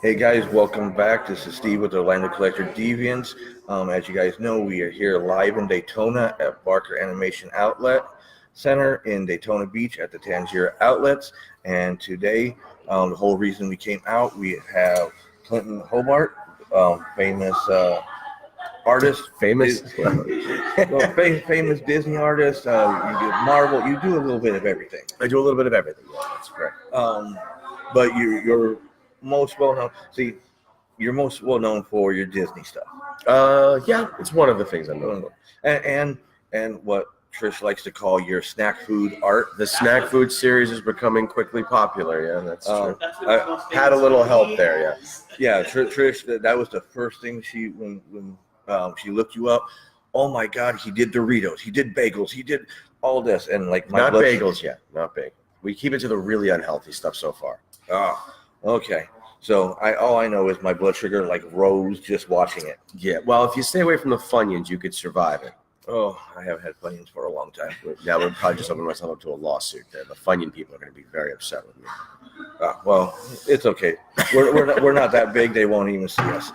Hey guys, welcome back. This is Steve with the Orlando Collector Deviants. As you guys know, we are here live in Daytona at Barker Animation Outlet Center in Daytona Beach at the Tangier Outlets. And today, the whole reason we came out, we have Clinton Hobart, famous artist, Famous? famous Disney artist. You do Marvel. You do a little bit of everything. I do a little bit of everything. Yeah, that's correct. But you're most well known. See, you're most well known for your Disney stuff. Yeah, it's one of the things I'm known for. And what Trish likes to call your snack food art. The snack food series is becoming quickly popular. Yeah, that's true. I Had a little help there. Yeah. Yeah, Trish. That was the first thing when she looked you up. Oh my God, he did Doritos, he did bagels, he did all this, and like Not bagels yet. Not bagels. We keep it to the really unhealthy stuff so far. Oh, okay. So all I know is my blood sugar like rose just watching it. Yeah. Well, if you stay away from the Funyuns, you could survive it. Oh, I haven't had Funyuns for a long time. That would probably just open myself up to a lawsuit there. The Funyun people are going to be very upset with me. Well, it's okay. We're not that big. They won't even see us.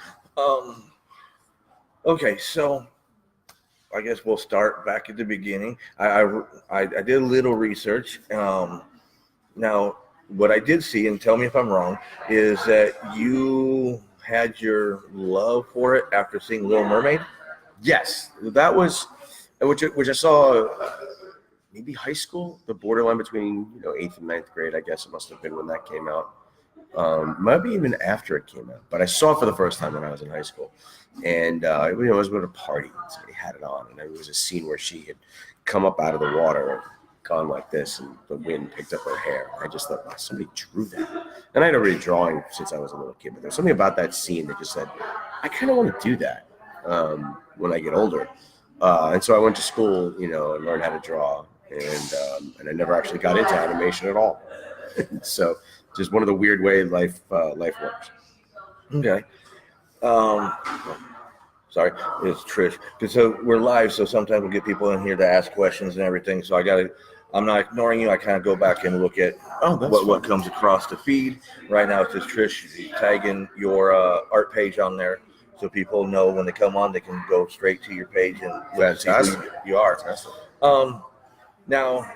Okay, so I guess we'll start back at the beginning. I did a little research. Now, what I did see, and tell me if I'm wrong, is that you had your love for it after seeing Little Mermaid. Yes, that was which I saw maybe high school, the borderline between 8th and 9th grade. I guess it must have been when that came out. Maybe even after it came out, but I saw it for the first time when I was in high school, and it was at a party. Somebody had it on, and it was a scene where she had come up out of the water, gone like this, and the wind picked up her hair. I just thought, wow, somebody drew that. And I'd already drawing since I was a little kid, but there's something about that scene that just said, I kind of want to do that when I get older. And so I went to school, and learned how to draw, and I never actually got into animation at all. So just one of the weird ways life works. Okay. Sorry, it's Trish. So we're live, so sometimes we'll get people in here to ask questions and everything. So I'm not ignoring you. I kind of go back and look at what comes across the feed. Right now, it's just Trish tagging your art page on there, so people know when they come on, they can go straight to your page and see who you are. Now,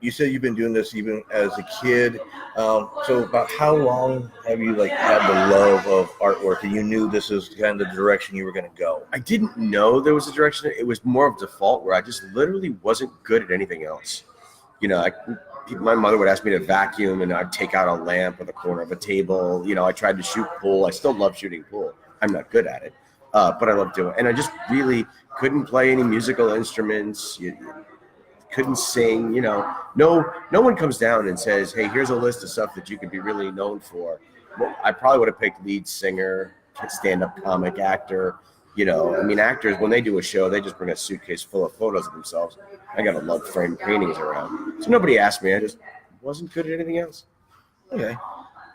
you said you've been doing this even as a kid. So about how long have you had the love of artwork, and you knew this is kind of the direction you were going to go? I didn't know there was a direction. It was more of default where I just literally wasn't good at anything else. My mother would ask me to vacuum, and I'd take out a lamp or the corner of a table. I tried to shoot pool. I still love shooting pool. I'm not good at it, but I love doing it. And I just really couldn't play any musical instruments. Couldn't sing, no one comes down and says, hey, here's a list of stuff that you could be really known for. Well, I probably would have picked lead singer, stand-up comic, actor. Actors, when they do a show, they just bring a suitcase full of photos of themselves. I got a love framed paintings around. So nobody asked me. I just wasn't good at anything else. Okay.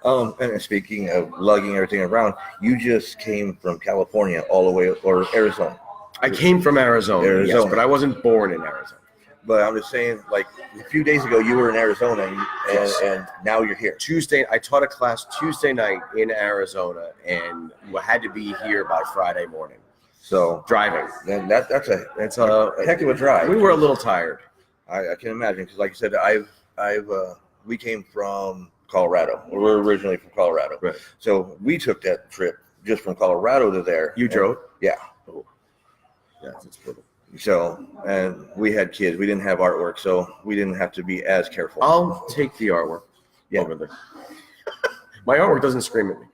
And speaking of lugging everything around, you just came from California all the way, or Arizona? I came from Arizona, yes, but I wasn't born in Arizona. But I'm just saying, a few days ago, you were in Arizona, and now you're here. I taught a class Tuesday night in Arizona, and had to be here by Friday morning. So driving, and that's a heck of a drive. We were a little tired. I can imagine, because like I said, we came from Colorado. We're originally from Colorado, right? So we took that trip just from Colorado to there. You drove? Yeah. Oh. Yeah, that's brutal. So, and we had kids. We didn't have artwork, so we didn't have to be as careful. I'll take the artwork over there. My artwork doesn't scream at me.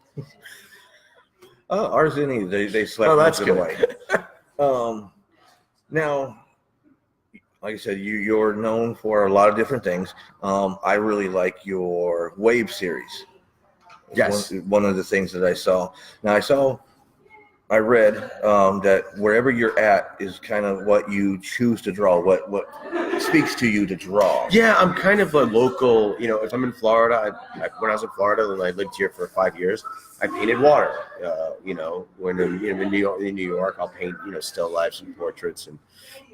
Ours didn't either. They slept. Oh, that's good. Now, like I said, you're known for a lot of different things. I really like your Wave series. Yes. One of the things that I saw. Now, I read that wherever you're at is kind of what you choose to draw, what speaks to you to draw. Yeah, I'm kind of a local, if I'm in Florida, when I was in Florida and I lived here for 5 years, I painted water. When in New York, I'll paint, still lifes and portraits and,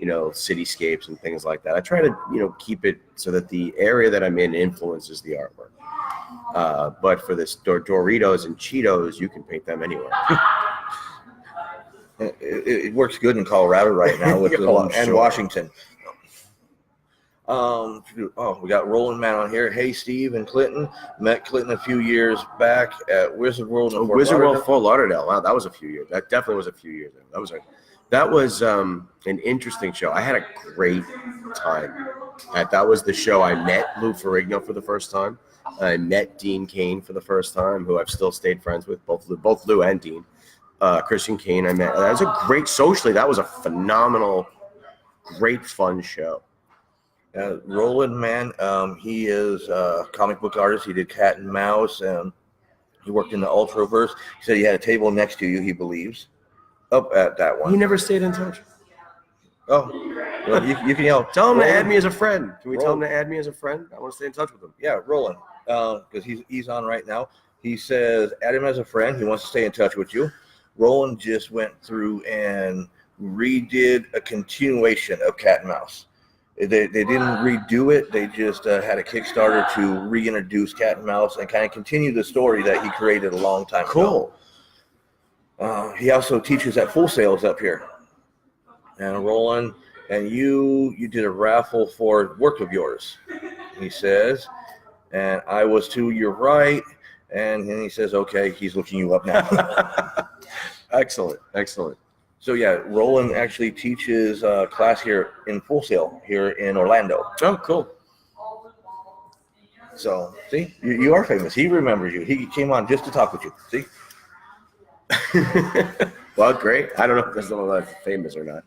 cityscapes and things like that. I try to, keep it so that the area that I'm in influences the artwork. But for this Doritos and Cheetos, you can paint them anywhere. It works good in Colorado right now with Oh, and sure. Washington. We got Roland Man on here. Hey, Steve and Clinton. Met Clinton a few years back at Wizard World in Fort Wizard Lauderdale. World, Fort Lauderdale. Wow, that was a few years. That definitely was a few years ago. That was an interesting show. I had a great time. That was the show I met Lou Ferrigno for the first time. I met Dean Cain for the first time, who I've still stayed friends with, both Lou and Dean. Christian Cain, I met. That was a great, socially, that was a phenomenal, great, fun show. Roland Man, he is a comic book artist. He did Cat and Mouse, and he worked in the Ultraverse. He said he had a table next to you, he believes, up at that one. He never stayed in touch. Oh, well, you can yell. Tell him Roland, to add me as a friend. Can we tell him Roland. to add me as a friend? I want to stay in touch with him. Yeah, Roland, because he's on right now. He says add him as a friend. He wants to stay in touch with you. Roland just went through and redid a continuation of Cat and Mouse. They didn't redo it. They just had a Kickstarter to reintroduce Cat and Mouse and kind of continue the story that he created a long time ago. Cool. He also teaches at Full Sails up here. And Roland, and you did a raffle for work of yours, he says. And I was to your right. And then he says, okay, he's looking you up now. Excellent. So yeah, Roland actually teaches class here in Full Sail here in Orlando. Oh, cool. So see, you are famous. He remembers you. He came on just to talk with you. See? Well, great. I don't know if that's not famous or not.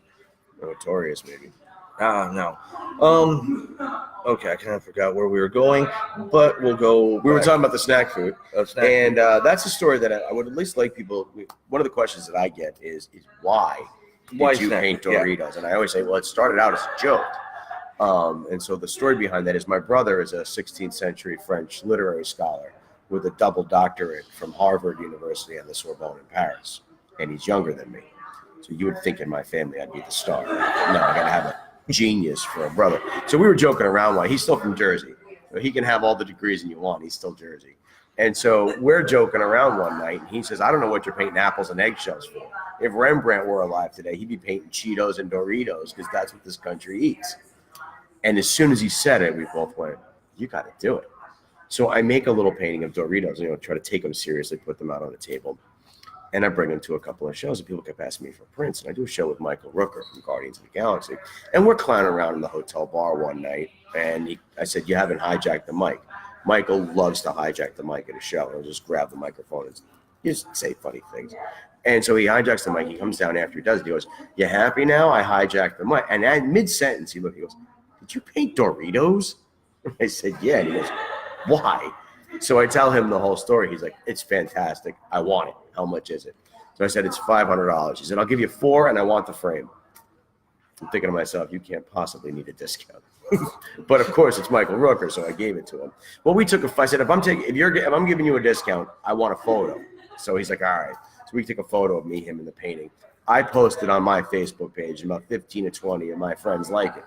Notorious, maybe. No. Okay, I kind of forgot where we were going, but we'll go. We were talking about the snack food, and that's a story that I would at least like people. One of the questions that I get is why did you paint Doritos? Yeah. And I always say, well, it started out as a joke. And so the story behind that is my brother is a 16th century French literary scholar with a double doctorate from Harvard University and the Sorbonne in Paris, and he's younger than me. So you would think in my family I'd be the star. No, I gotta have a genius for a brother. So we were joking around one. He's still from Jersey. So he can have all the degrees you want. He's still Jersey. And so we're joking around one night, and he says, I don't know what you're painting apples and eggshells for. If Rembrandt were alive today, he'd be painting Cheetos and Doritos because that's what this country eats. And as soon as he said it, we both went, you got to do it. So I make a little painting of Doritos, try to take them seriously, put them out on the table. And I bring them to a couple of shows, and people kept asking me for prints. And I do a show with Michael Rooker from Guardians of the Galaxy. And we're clowning around in the hotel bar one night, and I said, you haven't hijacked the mic. Michael loves to hijack the mic at a show. He'll just grab the microphone and just say funny things. And so he hijacks the mic. He comes down after he does it. He goes, you happy now? I hijacked the mic. And at mid-sentence, he goes, did you paint Doritos? I said, yeah. And he goes, why? So I tell him the whole story. He's like, it's fantastic. I want it. How much is it? So I said, it's $500. He said, I'll give you 4 and I want the frame. I'm thinking to myself, you can't possibly need a discount. But of course, it's Michael Rooker, so I gave it to him. Well, I said, if I'm giving you a discount, I want a photo. So he's like, all right. So we took a photo of me, him, and the painting. I posted on my Facebook page, and about 15 to 20 of my friends like it.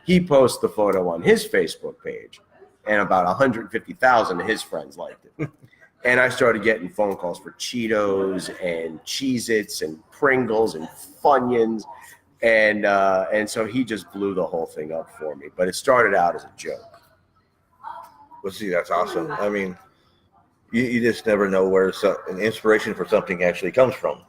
He posts the photo on his Facebook page, and about 150,000 of his friends liked it. And I started getting phone calls for Cheetos and Cheez-Its and Pringles and Funyuns. And so he just blew the whole thing up for me. But it started out as a joke. Well, see, that's awesome. I mean, you just never know where an inspiration for something actually comes from.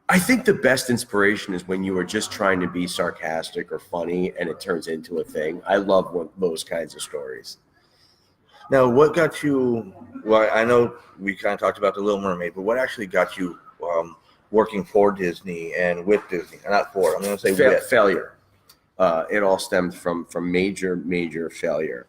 I think the best inspiration is when you are just trying to be sarcastic or funny and it turns into a thing. I love those kinds of stories. Now, what got you, well, I know we kind of talked about The Little Mermaid, but what actually got you working for Disney and with Disney? Not for, I'm going to say with. Failure. It all stemmed from major, major failure.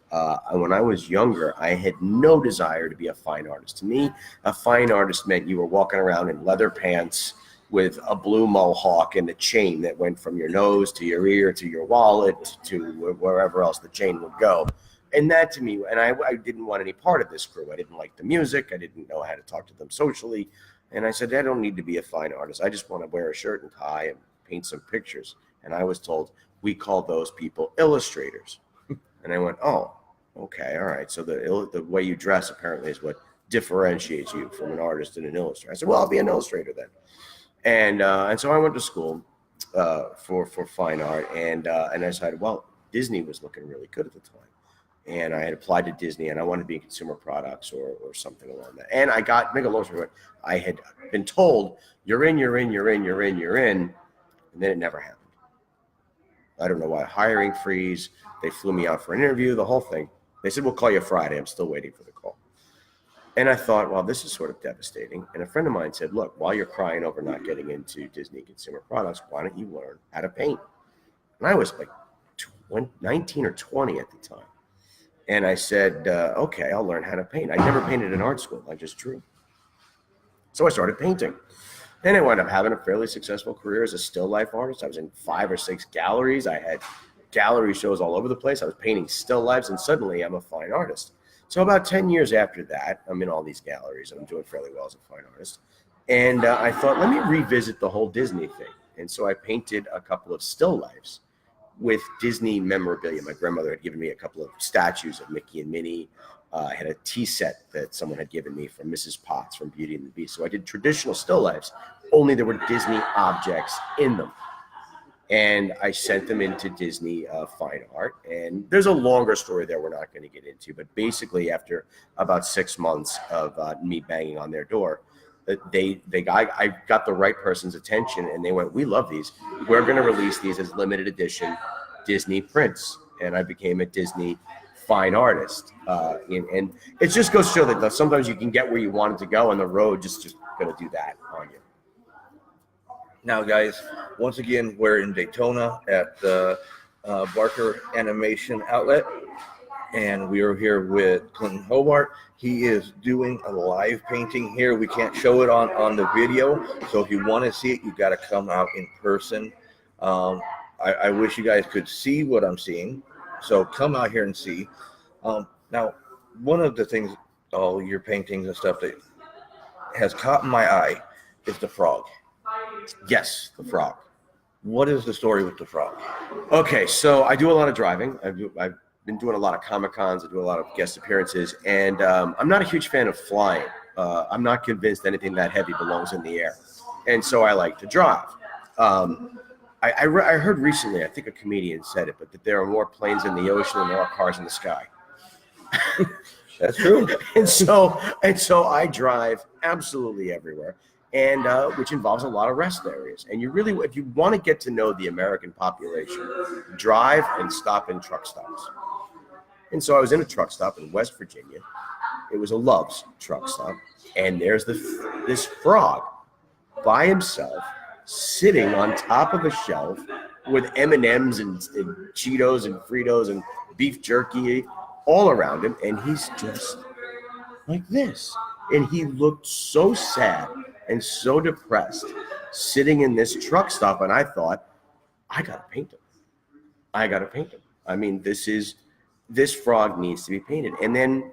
When I was younger, I had no desire to be a fine artist. To me, a fine artist meant you were walking around in leather pants with a blue mohawk and a chain that went from your nose to your ear to your wallet to wherever else the chain would go. And that to me, and I didn't want any part of this crew. I didn't like the music. I didn't know how to talk to them socially. And I said, I don't need to be a fine artist. I just want to wear a shirt and tie and paint some pictures. And I was told, we call those people illustrators. And I went, oh, Okay, all right. So the way you dress apparently is what differentiates you from an artist and an illustrator. I said, well, I'll be an illustrator then. And so I went to school for fine art, and I decided, well, Disney was looking really good at the time, and I had applied to Disney, and I wanted to be in consumer products or something along that. And I got Mega Illustrator. I had been told, you're in, and then it never happened. I don't know why. Hiring freeze. They flew me out for an interview, the whole thing. They said, we'll call you Friday. I'm still waiting for the call. And I thought, well, this is sort of devastating. And a friend of mine said, look, while you're crying over not getting into Disney consumer products, why don't you learn how to paint? And I was like 19 or 20 at the time. And I said, okay, I'll learn how to paint. I never painted in art school. I just drew. So I started painting. Then I wound up having a fairly successful career as a still life artist. I was in 5 or 6 galleries. I had gallery shows all over the place. I was painting still lifes, and suddenly I'm a fine artist. So about 10 years after that, I'm in all these galleries, and I'm doing fairly well as a fine artist. And I thought, let me revisit the whole Disney thing. And so I painted a couple of still lifes with Disney memorabilia. My grandmother had given me a couple of statues of Mickey and Minnie. I had a tea set that someone had given me from Mrs. Potts from Beauty and the Beast. So I did traditional still lifes, only there were Disney objects in them. And I sent them into Disney Fine Art. And there's a longer story there we're not going to get into. But basically, after about 6 months of me banging on their door, I got the right person's attention, and they went, we love these. We're going to release these as limited edition Disney prints. And I became a Disney fine artist. And it just goes to show that sometimes you can get where you wanted to go, and the road just going to do that on you. Now, guys, once again, we're in Daytona at the Barker Animation Outlet, and we are here with Clinton Hobart. He is doing a live painting here. We can't show it on the video, so if you want to see it, you got to come out in person. I wish you guys could see what I'm seeing, so come out here and see. Now, one of the things, all your paintings and stuff that has caught my eye is the frog. Yes, the frog. What is the story with the frog? Okay, so I do a lot of driving. I've been doing a lot of Comic-Cons. I do a lot of guest appearances, and I'm not a huge fan of flying. I'm not convinced anything that heavy belongs in the air, and so I like to drive. I heard recently, I think a comedian said it, but that there are more planes in the ocean than there are cars in the sky. That's true. and so I drive absolutely everywhere. And which involves a lot of rest areas. And you really, if you want to get to know the American population, drive and stop in truck stops. And so I was in a truck stop in West Virginia. It was a Love's truck stop. And there's this frog by himself sitting on top of a shelf with M&Ms and Cheetos and Fritos and beef jerky all around him. And he's just like this. And he looked so sad and so depressed sitting in this truck stop. And I thought, I got to paint him. I mean, this frog needs to be painted. And then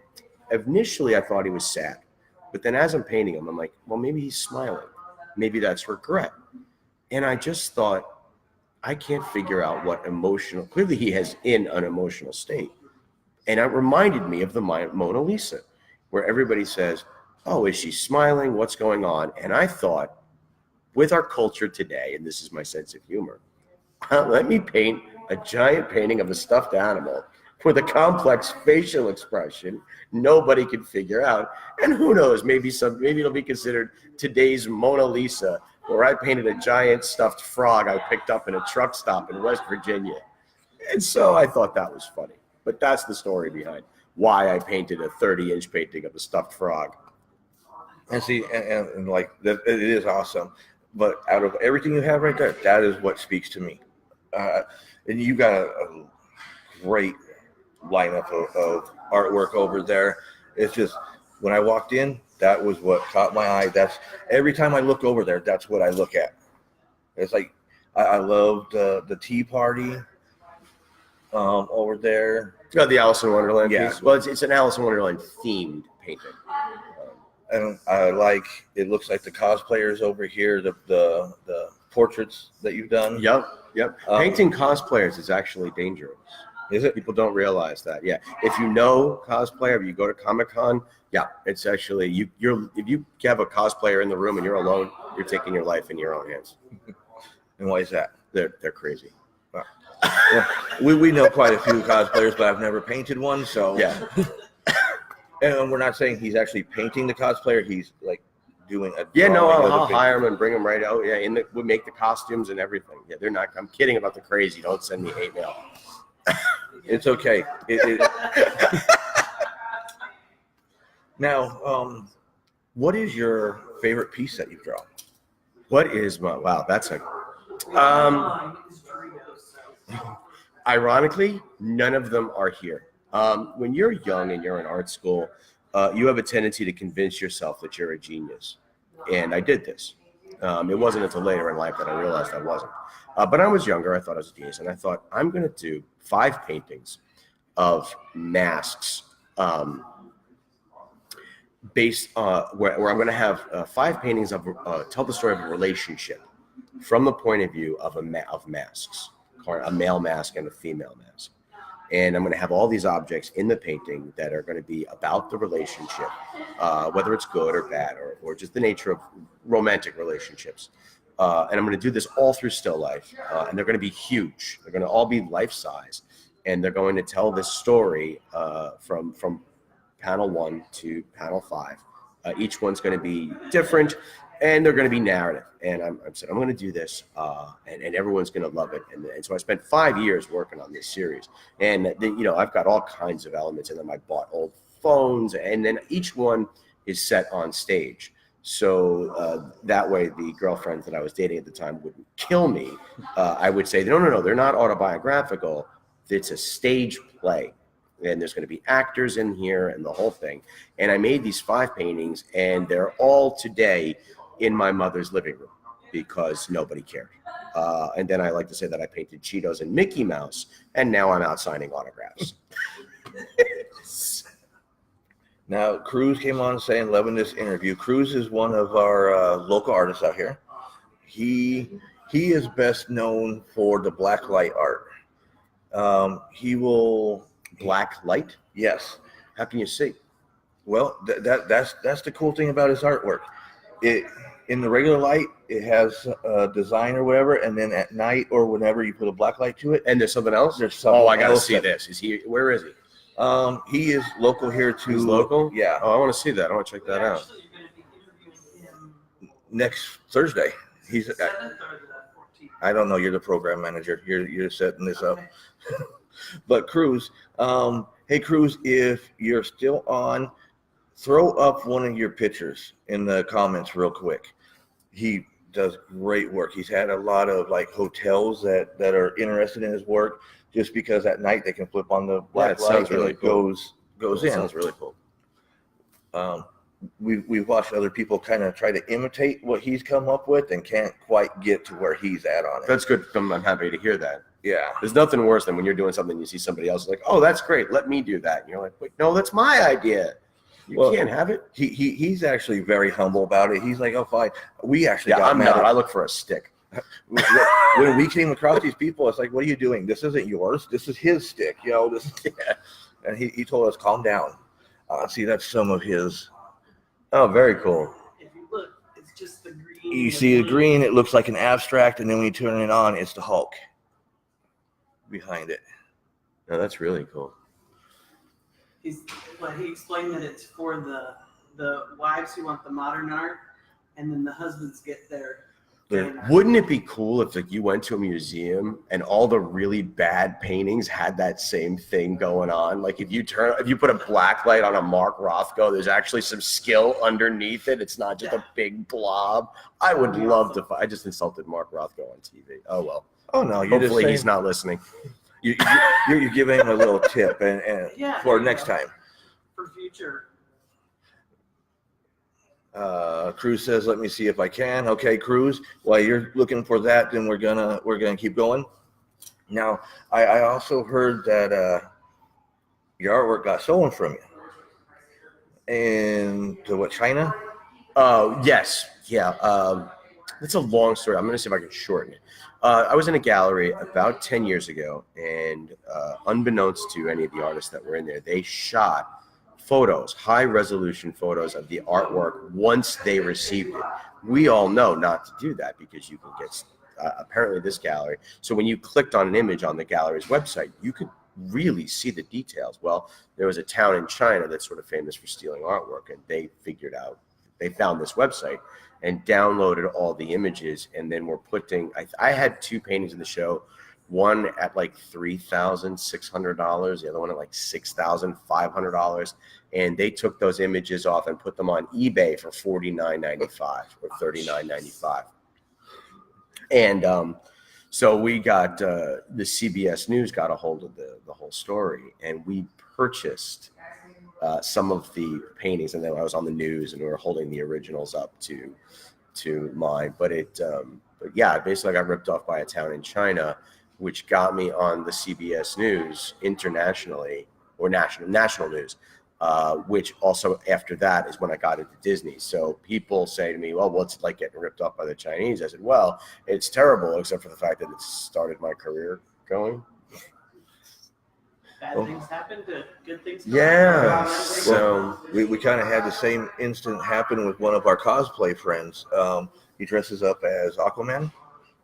initially I thought he was sad. But then as I'm painting him, I'm like, well, maybe he's smiling. Maybe that's regret. And I just thought, I can't figure out what emotional, clearly he has in an emotional state. And it reminded me of the Mona Lisa, where everybody says, oh, is she smiling? What's going on? And I thought, with our culture today, and this is my sense of humor, let me paint a giant painting of a stuffed animal with a complex facial expression nobody can figure out. And who knows, maybe it'll be considered today's Mona Lisa, where I painted a giant stuffed frog I picked up in a truck stop in West Virginia. And so I thought that was funny. But that's the story behind why I painted a 30-inch painting of a stuffed frog. And see, and like that, it is awesome. But out of everything you have right there, that is what speaks to me. And you got a great lineup of artwork over there. It's just, when I walked in, that was what caught my eye. That's every time I look over there, that's what I look at. It's like, I loved the tea party over there. You got the Alice in Wonderland piece? Well, it's an Alice in Wonderland themed painting. And I like, it looks like the cosplayers over here, the portraits that you've done. Yep. Painting cosplayers is actually dangerous. Is it? People don't realize that. Yeah. If you know cosplayer, if you go to Comic-Con, yeah, it's actually you're if you have a cosplayer in the room and you're alone, you're taking your life in your own hands. And why is that? They're crazy. Well, we know quite a few cosplayers, but I've never painted one. So Yeah. And we're not saying he's actually painting the cosplayer. He's like doing a Yeah, no, drawing of the I'll picture. hire them and bring them right out. Yeah, we make the costumes and everything. Yeah, they're not. I'm kidding about the crazy. Don't send me hate mail. It's okay. Now, what is your favorite piece that you've drawn? What is my wow? That's a ironically, none of them are here. When you're young and you're in art school, you have a tendency to convince yourself that you're a genius. And I did this. It wasn't until later in life that I realized I wasn't. But when I was younger, I thought I was a genius. And I thought, I'm going to do 5 paintings of masks based where I'm going to have 5 paintings of tell the story of a relationship from the point of view of of masks, a male mask and a female mask. And I'm going to have all these objects in the painting that are going to be about the relationship, whether it's good or bad, or just the nature of romantic relationships. And I'm going to do this all through still life. And they're going to be huge. They're going to all be life size. And they're going to tell this story from panel 1 to panel 5. Each one's going to be different. And they're going to be narrative. And I'm saying, I'm going to do this, and everyone's going to love it. And so I spent 5 years working on this series. And, I've got all kinds of elements in them. I bought old phones, and then each one is set on stage. So that way the girlfriends that I was dating at the time wouldn't kill me. I would say, no, they're not autobiographical. It's a stage play. And there's going to be actors in here and the whole thing. And I made these 5 paintings, and they're all today in my mother's living room because nobody cared. And then I like to say that I painted Cheetos and Mickey Mouse, and now I'm out signing autographs. Now, Cruz came on saying, loving this interview. Cruz is one of our local artists out here. He is best known for the black light art. He will... Black light? Yes. How can you see? Well, that's the cool thing about his artwork. In the regular light, it has a design or whatever, and then at night or whenever you put a black light to it. And there's something else? There's something I got to else see this. Is he? Where is he? He is local here too. He's local? Yeah. Oh, I want to see that. I want to check that out. Next Thursday. He's. I don't know. You're the program manager. You're setting this up. But Cruz, hey Cruz, if you're still on, throw up one of your pictures in the comments real quick. He does great work. He's had a lot of like hotels that are interested in his work, just because at night they can flip on the black light and it goes in. Sounds really cool. We've watched other people kind of try to imitate what he's come up with and can't quite get to where he's at on it. That's good. I'm happy to hear that. Yeah. There's nothing worse than when you're doing something, you see somebody else like, oh, that's great. Let me do that. And you're like, wait, no, that's my idea. You can't have it. He's actually very humble about it. He's like, oh, fine. We actually got I'm mad. not. I look for a stick. When we came across these people, it's like, what are you doing? This isn't yours. This is his stick. Yeah. And he told us, calm down. See, that's some of his. Oh, very cool. If you look, it's just the green. You see the green, it looks like an abstract, and then when you turn it on, it's the Hulk behind it. No, that's really cool. He explained that it's for the wives who want the modern art, and then the husbands get their. Wouldn't it be cool if like you went to a museum and all the really bad paintings had that same thing going on? Like if you put a black light on a Mark Rothko, there's actually some skill underneath it. It's not just a big blob. I would love to. I just insulted Mark Rothko on TV. Oh well. Oh no! You're Hopefully just he's not listening. You're giving him a little tip, and for next time. For future. Cruz says, "Let me see if I can." Okay, Cruz. While you're looking for that, then we're gonna keep going. Now, I also heard that your artwork got stolen from you. And to what, China? Yes. Yeah. It's a long story. I'm going to see if I can shorten it. I was in a gallery about 10 years ago, and unbeknownst to any of the artists that were in there, they shot photos, high resolution photos of the artwork once they received it. We all know not to do that because you can get, apparently this gallery. So when you clicked on an image on the gallery's website, you could really see the details. Well, there was a town in China that's sort of famous for stealing artwork, and they found this website and downloaded all the images, and then we're putting, I had 2 paintings in the show, one at like $3,600, the other one at like $6,500, and they took those images off and put them on eBay for $49.95 or $39.95. And so we got, the CBS News got a hold of the whole story, and we purchased some of the paintings, and then I was on the news, and we were holding the originals up to mine. But yeah, basically I got ripped off by a town in China, which got me on the CBS News internationally, or national news. Which also after that is when I got into Disney. So people say to me, well, what's it like getting ripped off by the Chinese? I said, well, it's terrible, except for the fact that it started my career going. Bad things happen to good things. Yeah. So we kind of had the same incident happen with one of our cosplay friends. He dresses up as Aquaman,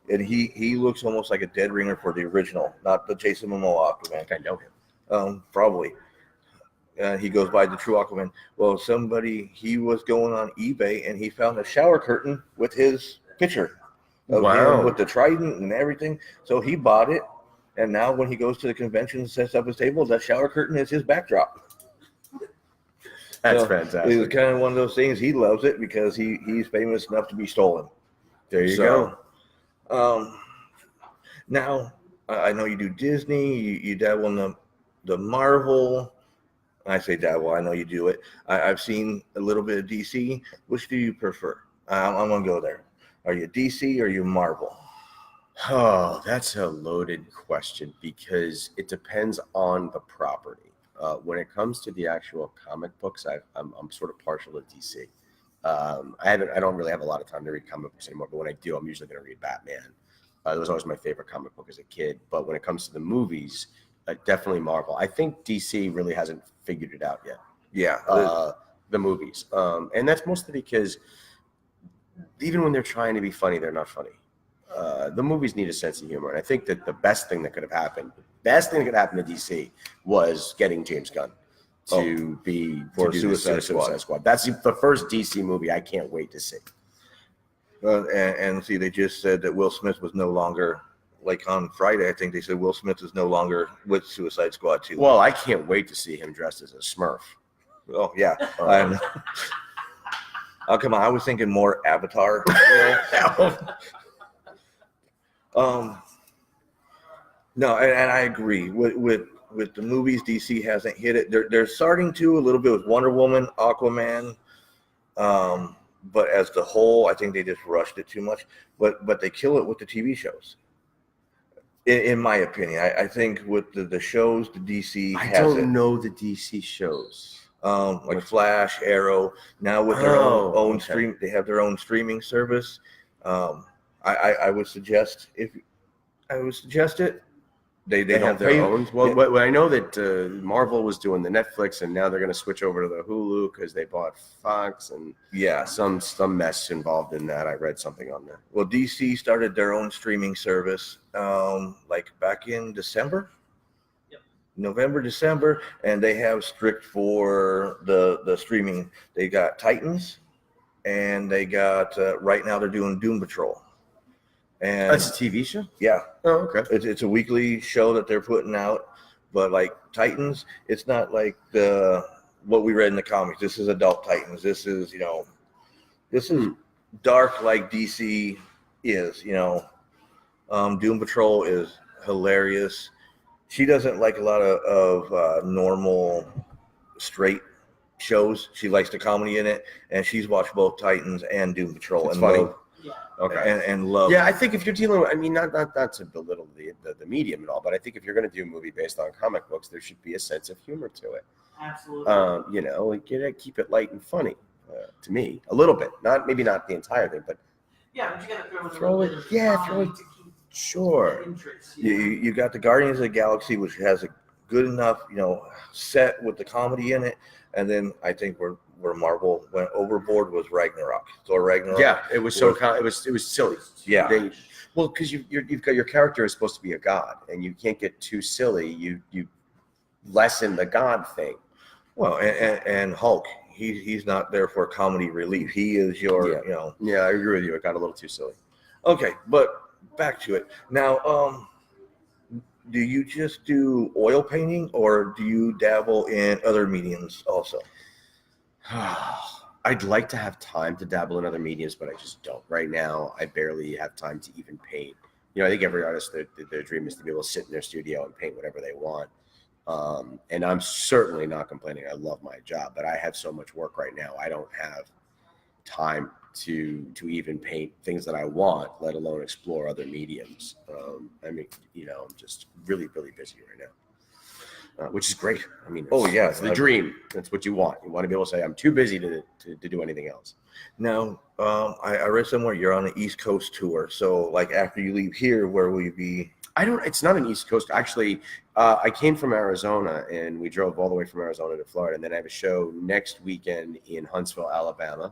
and he looks almost like a dead ringer for the original, not the Jason Momoa Aquaman. I think I know him. Probably. He goes by the true Aquaman. Well, he was going on eBay, and he found a shower curtain with his picture of him with the trident and everything. So he bought it, and now when he goes to the convention and sets up his table, that shower curtain is his backdrop. That's fantastic. It's kind of one of those things. He loves it because he's famous enough to be stolen. There you go. Now, I know you do Disney. You dabble in the Marvel. I say dabble. I know you do it. I've seen a little bit of DC. Which do you prefer? I'm going to go there. Are you DC or are you Marvel? Oh, that's a loaded question because it depends on the property. When it comes to the actual comic books, I'm sort of partial to DC. I don't really have a lot of time to read comic books anymore, but when I do, I'm usually going to read Batman. That was always my favorite comic book as a kid. But when it comes to the movies, definitely Marvel. I think DC really hasn't figured it out yet. Yeah. The movies. And that's mostly because even when they're trying to be funny, they're not funny. The movies need a sense of humor. And I think that the best thing that could happen to DC was getting James Gunn to do Suicide Squad. That's the first DC movie I can't wait to see. And see, they just said that Will Smith was no longer, like on Friday, I think they said Will Smith is no longer with Suicide Squad 2. Well, I can't wait to see him dressed as a Smurf. Oh, yeah. Oh, come on. I was thinking more Avatar. No, and I agree. With the movies, DC hasn't hit it. They're starting to a little bit with Wonder Woman, Aquaman. But as the whole, I think they just rushed it too much. But they kill it with the TV shows. In my opinion, I think with the shows, the DC has it. I don't know the DC shows. Like Flash, Arrow. Now with their own stream, they have their own streaming service. I would suggest it. They have their own. Well, I know that Marvel was doing the Netflix, and now they're going to switch over to the Hulu because they bought Fox, and some mess involved in that. I read something on there. Well, DC started their own streaming service like back in December. Yep. November, December, and they have strict for the streaming. They got Titans, and they got right now they're doing Doom Patrol. And that's a TV show? Yeah. Oh, okay. It's a weekly show that they're putting out, but like Titans, it's not like what we read in the comics. This is adult Titans. This is dark like DC is. Doom Patrol is hilarious. She doesn't like a lot of normal straight shows. She likes the comedy in it, and she's watched both Titans and Doom Patrol. It's funny. Yeah. Okay. And love. Yeah, I think if you're dealing with, not to belittle the medium at all, but I think if you're going to do a movie based on comic books, there should be a sense of humor to it. Absolutely. Like you gotta keep it light and funny. To me, a little bit, maybe not the entire thing, but yeah, but you got to throw in a little bit of throw it. to keep Sure. interest. You got the Guardians of the Galaxy, which has a good enough, set with the comedy in it, and then I think where Marvel went overboard was Ragnarok. Thor Ragnarok. Yeah, it was it was silly. Yeah. Well, because you've got your character is supposed to be a god, and you can't get too silly. You lessen the god thing. Well, and Hulk, he's not there for comedy relief. He is your, Yeah, I agree with you. It got a little too silly. Okay, but back to it. Now, do you just do oil painting, or do you dabble in other mediums also? I'd like to have time to dabble in other mediums, but I just don't. Right now, I barely have time to even paint. I think every artist, their dream is to be able to sit in their studio and paint whatever they want. And I'm certainly not complaining. I love my job, but I have so much work right now. I don't have time to even paint things that I want, let alone explore other mediums. I'm just really, really busy right now, which is great. It's the dream. That's what you want. You want to be able to say, I'm too busy to do anything else. Now, I read somewhere you're on an East Coast tour. So, like, after you leave here, where will you be? It's not an East Coast. Actually, I came from Arizona, and we drove all the way from Arizona to Florida. And then I have a show next weekend in Huntsville, Alabama.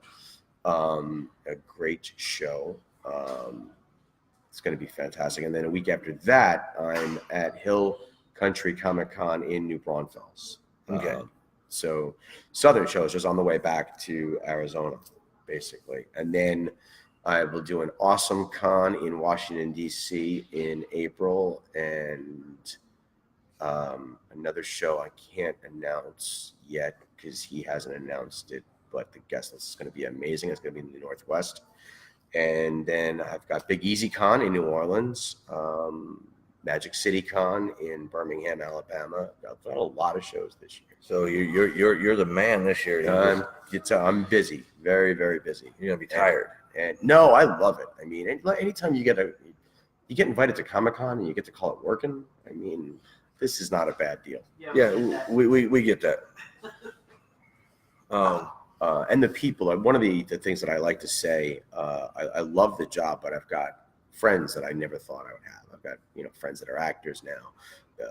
A great show. It's going to be fantastic. And then a week after that, I'm at Hill Country Comic Con in New Braunfels. Okay. So Southern shows just on the way back to Arizona, basically. And then I will do an awesome con in Washington, D.C. in April, and another show I can't announce yet because he hasn't announced it, but the guest list is going to be amazing. It's going to be in the Northwest. And then I've got Big Easy Con in New Orleans, Magic City Con in Birmingham, Alabama. I've got a lot of shows this year. So you're the man this year. I'm busy, very, very busy. You're gonna be tired. And no, I love it. I mean, anytime you get invited to Comic-Con and you get to call it working, I mean, this is not a bad deal. Yeah, we get that. And the people, one of the things that I like to say, I love the job, but I've got friends that I never thought I would have. I've got, friends that are actors now,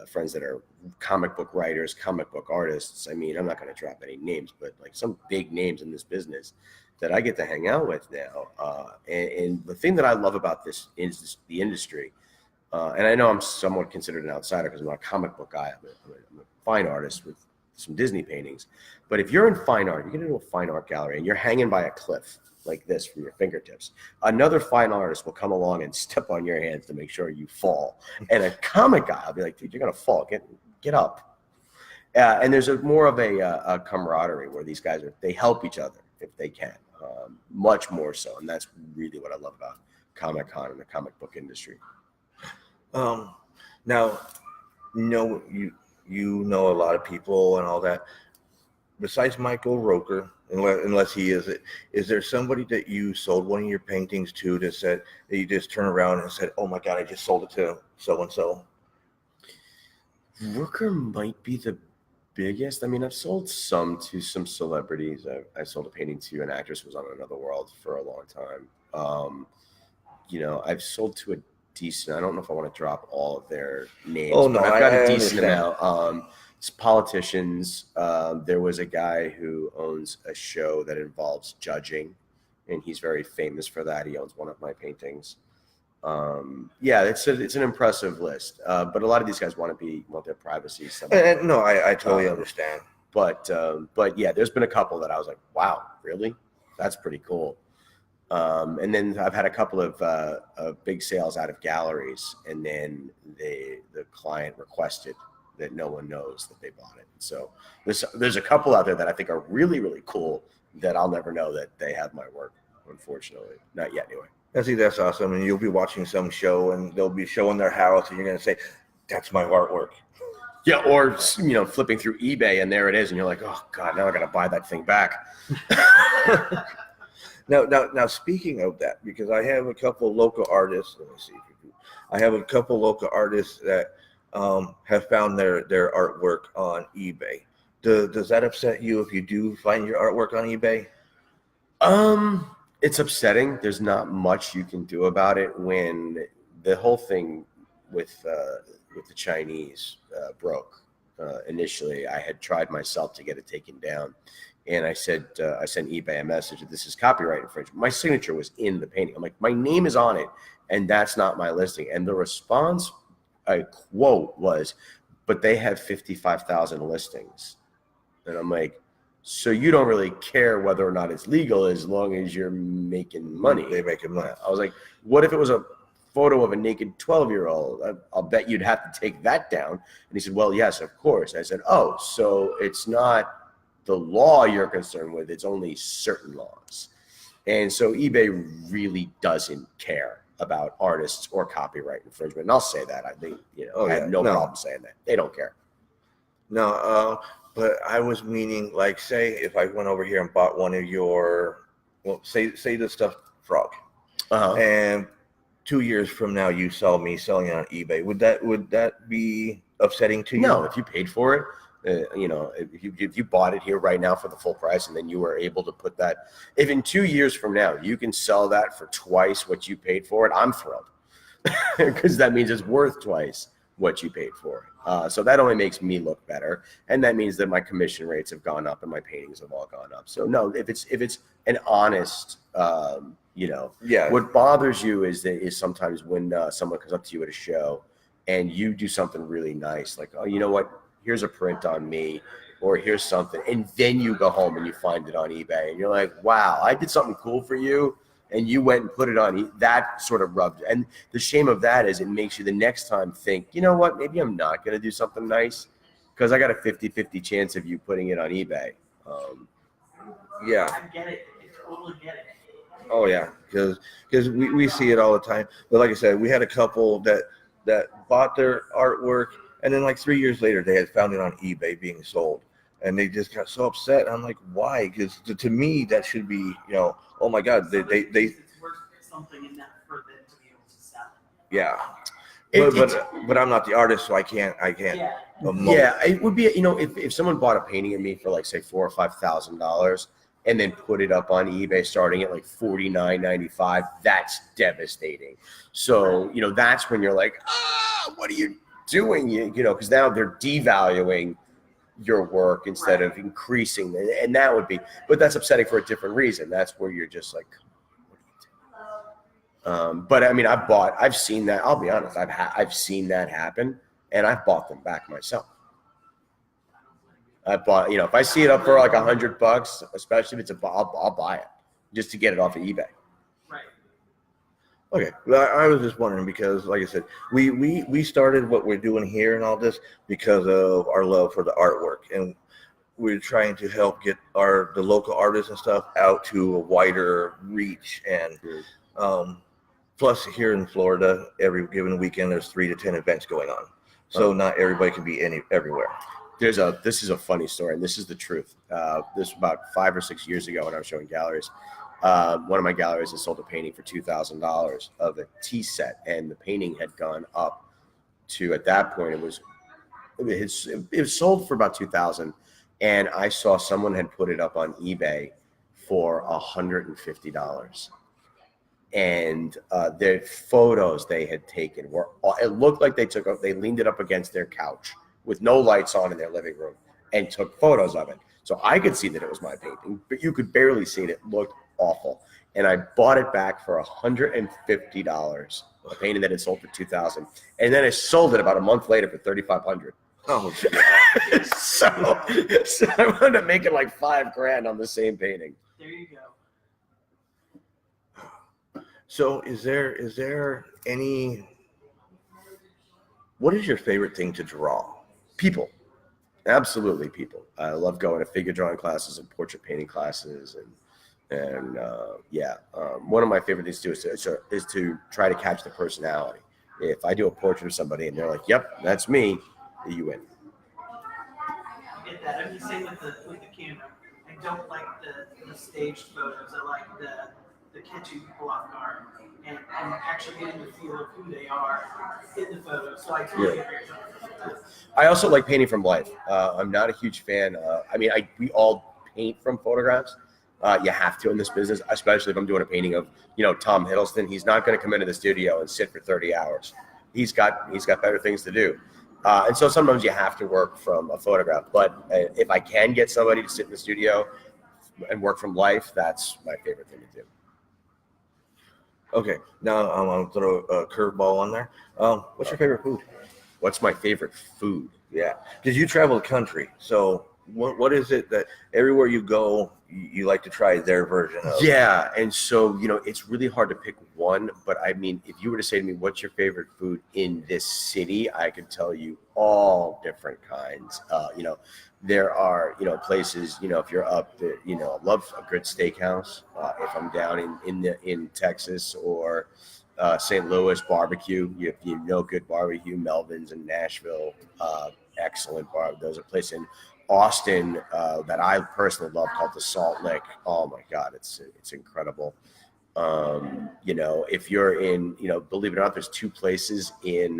friends that are comic book writers, comic book artists. I mean, I'm not going to drop any names, but like some big names in this business that I get to hang out with now. And the thing that I love about this is the industry. And I know I'm somewhat considered an outsider because I'm not a comic book guy. I'm a fine artist with some Disney paintings. But if you're in fine art, you get into a fine art gallery and you're hanging by a cliff like this from your fingertips, another fine artist will come along and step on your hands to make sure you fall. And a comic guy will be like, dude, you're going to fall. Get up. And there's more of a camaraderie where these guys they help each other if they can, much more so. And that's really what I love about Comic-Con and the comic book industry. Now, you know a lot of people and all that. Besides Michael Roker, unless he is there somebody that you sold one of your paintings to that said that you just turn around and said, "Oh my God, I just sold it to so and so"? Roker might be the biggest. I mean, I've sold some to some celebrities. I sold a painting to an actress who was on Another World for a long time. I've sold to a decent. I don't know if I want to drop all of their names. Oh no, but I've got a decent understand. amount. It's politicians. There was a guy who owns a show that involves judging, and he's very famous for that. He owns one of my paintings. It's an impressive list. But a lot of these guys want their privacy. No, I totally understand. But yeah, there's been a couple that I was like, wow, really? That's pretty cool. And then I've had a couple of big sales out of galleries, and then the client requested that no one knows that they bought it. So there's a couple out there that I think are really, really cool that I'll never know that they have my work, unfortunately. Not yet, anyway. I see, that's awesome. And you'll be watching some show, and they'll be showing their house, and you're going to say, "That's my artwork." Yeah, or flipping through eBay, and there it is, and you're like, "Oh God, now I got to buy that thing back." Now, speaking of that, because I have a couple local artists. Let me see. I have a couple local artists that have found their artwork on eBay. Does that upset you if you do find your artwork on eBay? It's upsetting. There's not much you can do about it when the whole thing with the Chinese broke. Initially, I had tried myself to get it taken down, and I sent eBay a message that this is copyright infringement. My signature was in the painting. I'm like, my name is on it, and that's not my listing. And the response, I quote, was, "But they have 55,000 listings," and I'm like, so you don't really care whether or not it's legal as long as you're making money. They're making money. I was like, what if it was a photo of a naked 12-year-old? I'll bet you'd have to take that down. And he said, well, yes, of course. I said, oh, so it's not the law you're concerned with, it's only certain laws. And so eBay really doesn't care about artists or copyright infringement. And I'll say that. I think, I have no problem saying that. They don't care. No, but I was meaning, like, say if I went over here and bought one of your, well, say the stuffed frog, and 2 years from now you saw me selling it on eBay, would that be upsetting to you? No, if you paid for it, if you bought it here right now for the full price, and then you were able to put that, if in 2 years from now you can sell that for twice what you paid for it, I'm thrilled, because that means it's worth twice what you paid for it. So that only makes me look better, and that means that my commission rates have gone up and my paintings have all gone up. So no, if it's an honest, what bothers you is sometimes when someone comes up to you at a show and you do something really nice, like, oh, you know what, here's a print on me, or here's something, and then you go home and you find it on eBay and you're like, wow, I did something cool for you, and you went and put it on. That sort of rubbed. And the shame of that is it makes you the next time think, you know what, maybe I'm not going to do something nice because I got a 50-50 chance of you putting it on eBay. Yeah. I get it. I totally get it. Oh, yeah, because we see it all the time. But like I said, we had a couple that bought their artwork, and then like 3 years later, they had found it on eBay being sold. And they just got so upset. I'm like, why? Because to me, that should be, oh my God, they it's worth something enough for them to be able to sell it. Yeah. But I'm not the artist, so I can't. Yeah. Yeah, it would be, if someone bought a painting of me for like say $4,000 or $5,000 and then put it up on eBay starting at like $49.95, that's devastating. So that's when you're like, what are you doing? Because now they're devaluing your work instead of increasing, and that would be, but that's upsetting for a different reason. That's where you're just like, but I mean, I've seen that. I'll be honest, I've seen that happen, and I've bought them back myself. I bought, if I see it up for like $100, especially if it's I'll buy it just to get it off of eBay. Right. Okay, well, I was just wondering because, like I said, we started what we're doing here and all this because of our love for the artwork, and we're trying to help get the local artists and stuff out to a wider reach. And plus, here in Florida, every given weekend there's 3 to 10 events going on, so not everybody can be everywhere. This is a funny story, and this is the truth. This was about 5 or 6 years ago when I was showing galleries. One of my galleries had sold a painting for $2,000 of a tea set, and the painting had gone up to, at that point, it was sold for about $2,000, and I saw someone had put it up on eBay for $150. And the photos they had taken it looked like they leaned it up against their couch with no lights on in their living room and took photos of it. So I could see that it was my painting, but you could barely see it. It looked awful. And I bought it back for $150, a painting that had sold for $2,000. And then I sold it about a month later for $3,500. Oh, so I wound up making like $5,000 on the same painting. There you go. So is there any, what is your favorite thing to draw? People. Absolutely people. I love going to figure drawing classes and portrait painting classes, and one of my favorite things to do is to try to catch the personality. If I do a portrait of somebody and they're like, "Yep, that's me," you win. I get that. I'm the same with the camera. I don't like the staged photos. I like the catching people off guard and actually getting the feel of who they are in the photo. So I totally agree. I also like painting from life. I'm not a huge fan. We all paint from photographs, You have to in this business, especially if I'm doing a painting of, Tom Hiddleston. He's not going to come into the studio and sit for 30 hours. He's got better things to do. And so sometimes you have to work from a photograph. But if I can get somebody to sit in the studio and work from life, that's my favorite thing to do. Okay, now I'm gonna throw a curveball on there. What's your favorite food? What's my favorite food? Yeah, because you travel the country, so what is it that everywhere you go, you like to try their version of? Yeah, and so it's really hard to pick one, but I mean, if you were to say to me, "What's your favorite food in this city?" I could tell you all different kinds. There are places. If you're up, I love a good steakhouse. If I'm down in Texas or St. Louis, barbecue. If you know good barbecue, Melvin's in Nashville, excellent bar. There's a place in Austin that I personally love called the Salt Lick. Oh my God, it's incredible. If you're in, believe it or not, there's two places in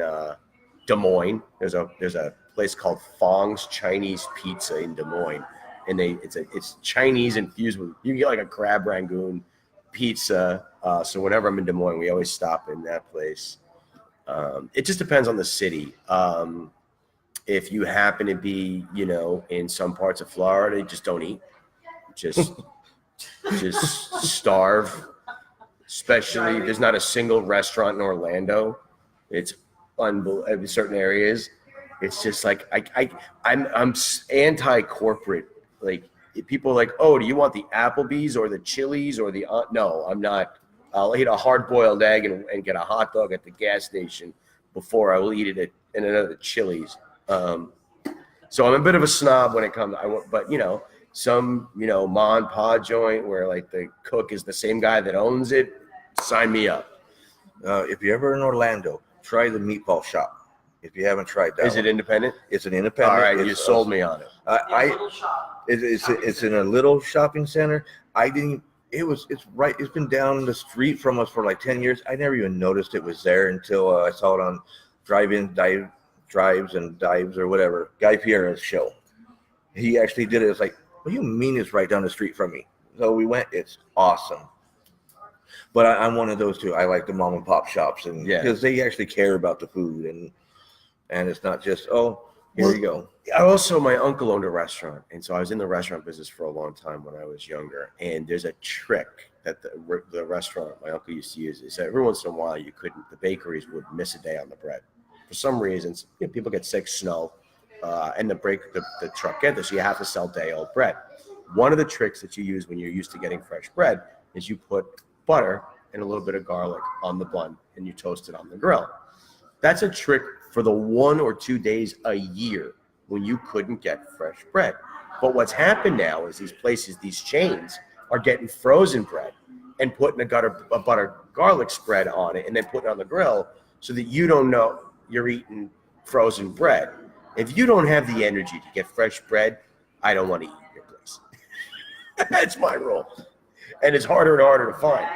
Des Moines. There's a place called Fong's Chinese Pizza in Des Moines, and it's Chinese infused with, you can get like a crab rangoon pizza. So whenever I'm in Des Moines, we always stop in that place. It just depends on the city. If you happen to be, in some parts of Florida, just don't eat. Just starve. Especially, there's not a single restaurant in Orlando. It's unbelievable. In certain areas, it's just like I'm anti-corporate. Like people are like, oh, do you want the Applebee's or the Chili's or the? No, I'm not. I'll eat a hard-boiled egg and get a hot dog at the gas station before I will eat it in another Chili's. So I'm a bit of a snob when it comes. But some ma and pa joint where like the cook is the same guy that owns it. Sign me up. If you're ever in Orlando, try the meatball shop. If you haven't tried that, Is it independent? It's an independent. All right, you sold me on it. Little shop. It's in a little shopping center. It's right. It's been down the street from us for like 10 years. I never even noticed it was there until I saw it on drives and dives or whatever. Guy Fieri's show. He actually did it. It's like, what do you mean it's right down the street from me? So we went. It's awesome. But I'm one of those too. I like the mom and pop shops, and because they actually care about the food, and it's not just here you go. My uncle owned a restaurant, and so I was in the restaurant business for a long time when I was younger. And there's a trick that the restaurant my uncle used to use is that every once in a while the bakeries would miss a day on the bread for some reasons. People get sick, snow, and the truck get this. So you have to sell day old bread. One of the tricks that you use when you're used to getting fresh bread is you put butter and a little bit of garlic on the bun and you toast it on the grill. That's a trick for the 1 or 2 days a year when you couldn't get fresh bread. But what's happened now is these chains are getting frozen bread and putting a butter garlic spread on it and then putting it on the grill so that you don't know you're eating frozen bread. If you don't have the energy to get fresh bread, I don't want to eat your place. That's my rule. And it's harder and harder to find.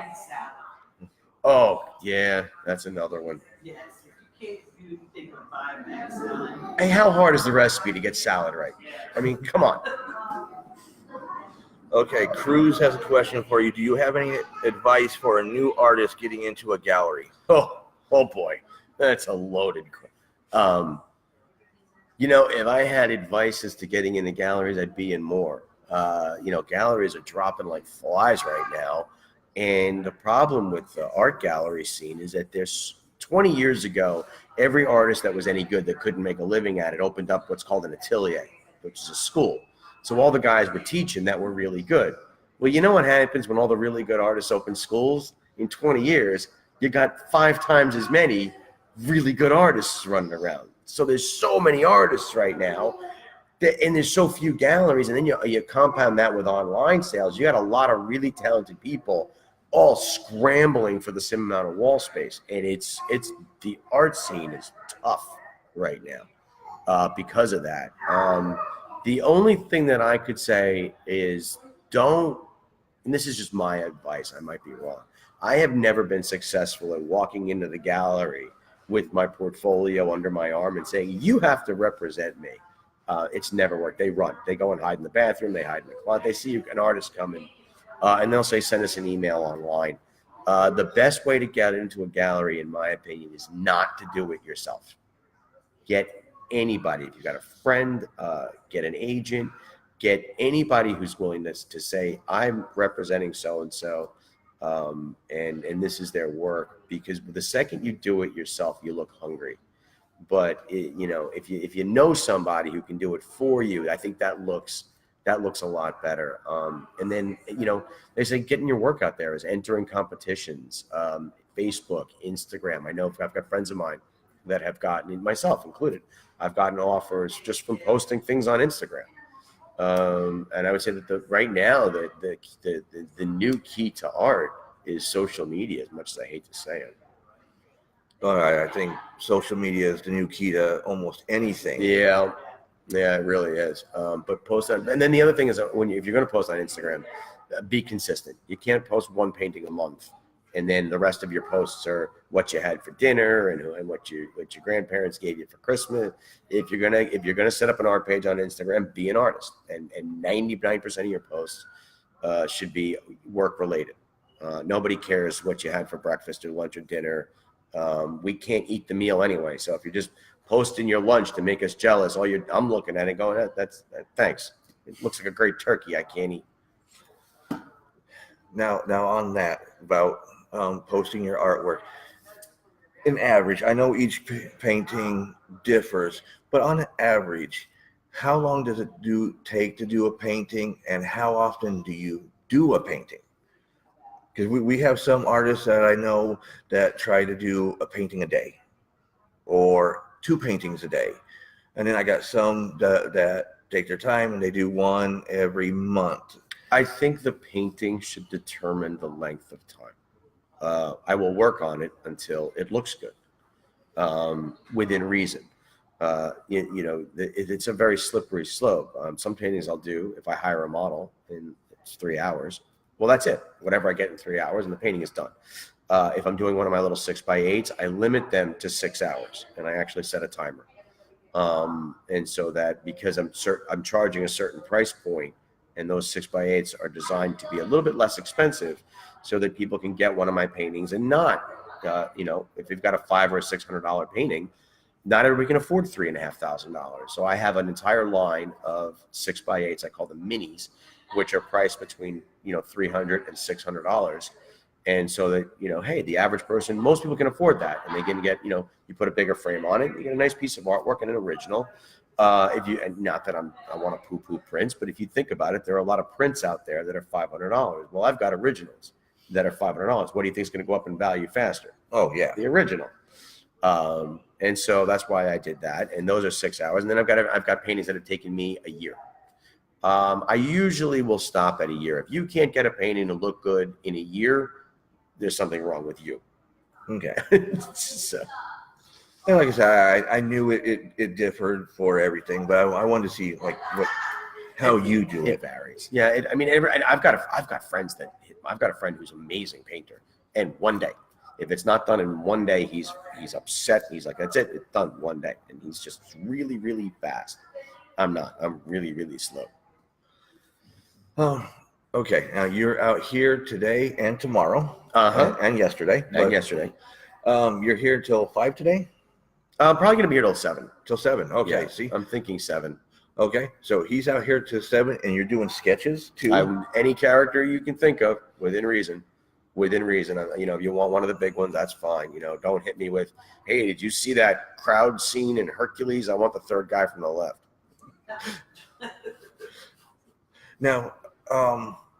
Oh, yeah, that's another one. Yes, if you can't do anything but 5 bags salad. Hey, how hard is the recipe to get salad right? I mean, come on. Okay, Cruz has a question for you. Do you have any advice for a new artist getting into a gallery? Oh boy, that's a loaded question. If I had advice as to getting into galleries, I'd be in more. Galleries are dropping like flies right now. And the problem with the art gallery scene is that there's 20 years ago, every artist that was any good that couldn't make a living at it opened up what's called an atelier, which is a school. So all the guys were teaching that were really good. Well, you know what happens when all the really good artists open schools? In 20 years, you got 5 times as many really good artists running around. So there's so many artists right now, and there's so few galleries, and then you compound that with online sales. You got a lot of really talented people all scrambling for the same amount of wall space, and it's the art scene is tough right now because of that. The only thing that I could say is and this is just my advice, I might be wrong. I have never been successful at walking into the gallery with my portfolio under my arm and saying, you have to represent me. It's never worked. They run. They go and hide in the bathroom. They hide in the closet. They see an artist coming. And they'll say, send us an email online. The best way to get into a gallery, in my opinion, is not to do it yourself. Get anybody. If you've got a friend, get an agent, get anybody who's willing to say, I'm representing so-and-so, and this is their work. Because the second you do it yourself, you look hungry. But if you know somebody who can do it for you, I think that looks a lot better. And then they say getting your work out there is entering competitions, Facebook, Instagram. I know I've got friends of mine that have gotten, myself included, I've gotten offers just from posting things on Instagram. And I would say that right now the new key to art is social media, as much as I hate to say it. All right, I think social media is the new key to almost anything. Yeah, it really is. But post on, and then the other thing is that if you're going to post on Instagram, be consistent. You can't post one painting a month, and then the rest of your posts are what you had for dinner and what your grandparents gave you for Christmas. If you're gonna set up an art page on Instagram, be an artist, and 99% of your posts should be work related. Nobody cares what you had for breakfast or lunch or dinner. We can't eat the meal anyway. So if you're just posting your lunch to make us jealous, I'm looking at it going, thanks. It looks like a great turkey. I can't eat. Now on that about posting your artwork, in average, I know each painting differs, but on average, how long does it take to do a painting, and how often do you do a painting? Because we have some artists that I know that try to do a painting a day or 2 paintings a day. And then I got some that take their time and they do one every month. I think the painting should determine the length of time. I will work on it until it looks good, within reason. It's a very slippery slope. Some paintings I'll do, if I hire a model and it's 3 hours, well, that's it. Whatever I get in 3 hours and the painting is done. If I'm doing one of my little 6x8s, I limit them to 6 hours, and I actually set a timer. And so that because I'm charging a certain price point, and those 6x8s are designed to be a little bit less expensive, so that people can get one of my paintings and not, if you've got a $500 or $600 painting, not everybody can afford $3,500. So I have an entire line of 6x8s. I call them minis, which are priced between $300 and $600. And so that, hey, the average person, most people can afford that, and they can get, you put a bigger frame on it, you get a nice piece of artwork and an original. Not that I want to poo-poo prints, but if you think about it, there are a lot of prints out there that are $500. Well, I've got originals that are $500. What do you think is going to go up in value faster? Oh yeah, the original. And so that's why I did that. And those are 6 hours. And then I've got paintings that have taken me a year. I usually will stop at a year. If you can't get a painting to look good in a year, there's something wrong with you. okay. So. And like I said, I knew it differed for everything, but I wanted to see how you do it. It varies. Yeah, I've got friends I've got a friend who's an amazing painter, and one day, if it's not done in one day, he's upset. He's like, that's it, it's done one day, and he's just really, really fast. I'm not. I'm really, really slow. Oh, okay. Now you're out here today and tomorrow, and yesterday. You're here till 5 today. I'm probably gonna be here till 7. Till 7. Okay. Yeah, See, I'm thinking 7. okay. So he's out here till 7, and you're doing sketches too. Any character you can think of within reason. If you want one of the big ones, that's fine. Don't hit me with, hey, did you see that crowd scene in Hercules? I want the third guy from the left. Now,